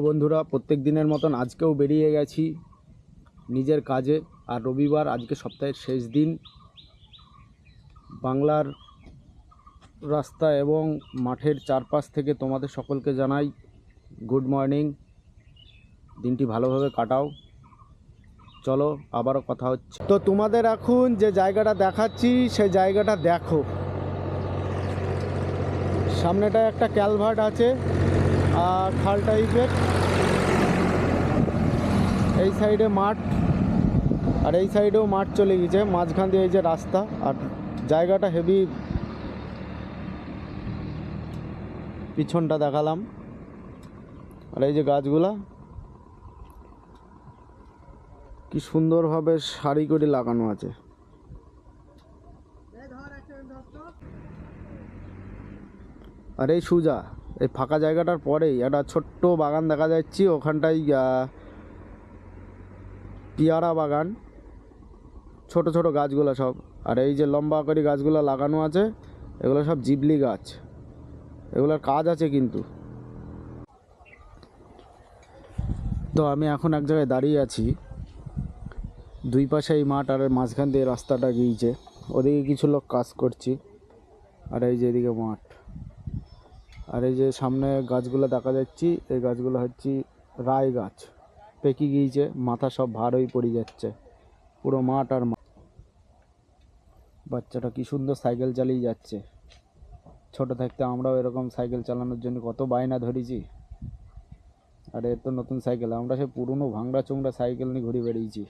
বন্ধুরা, প্রত্যেক দিনের মতন আজকেও বেরিয়ে গেছি নিজের কাজে। আর রবিবার, আজকে সপ্তাহের শেষ দিন। বাংলার রাস্তা এবং মাঠের চারপাশ থেকে তোমাদের সকলকে জানাই গুড মর্নিং। দিনটি ভালোভাবে কাটাও। চলো আবারও কথা হচ্ছে। তো তোমাদের এখন যে জায়গাটা দেখাচ্ছি সেই জায়গাটা দেখো। সামনেটায় একটা ক্যালভার্ট আছে আর খাল টাইপের। এই সাইডে মাঠ আর এই সাইডেও মাঠ চলে গেছে, মাঝখান দিয়ে এই যে রাস্তা। আর জায়গাটা হেভি। পিছনটা দেখালাম। আর এই যে গাছগুলা কি সুন্দরভাবে সারি করে লাগানো আছে। আর এই সুজা এই ফাঁকা জায়গাটার পরেই একটা ছোট্ট বাগান দেখা যাচ্ছে, ওখানটায় পেয়ারা বাগান, ছোট ছোট গাছগুলো সব। আর এই যে লম্বা করে গাছগুলো লাগানো আছে, এগুলো সব জিবলি গাছ। এগুলোর কাজ আছে কিন্তু। তো আমি এখন এক জায়গায় দাঁড়িয়ে আছি, দুই পাশে এই মাঠ আর মাঝখান দিয়ে রাস্তাটা গিয়েছে। ওদিকে কিছু লোক কাজ করছে আর এই যে এদিকে মাঠ। আর এই যে সামনে গাছগুলো দেখা যাচ্ছে, এই গাছগুলো হচ্ছে রায় গাছ। পেকে গিয়েছে, মাথা সব ভার হয়ে পড়ে যাচ্ছে। পুরো মাঠ আর বাচ্চাটা কি সুন্দর সাইকেল চালিয়ে যাচ্ছে। ছোট থাকতে আমরাও এরকম সাইকেল চালানোর জন্য কত বায়না ধরেছি। আর এর তো নতুন সাইকেল, আমরা সে পুরনো ভাঙড়া চোংড়া সাইকেল নিয়ে ঘুরে বেরিয়েছি।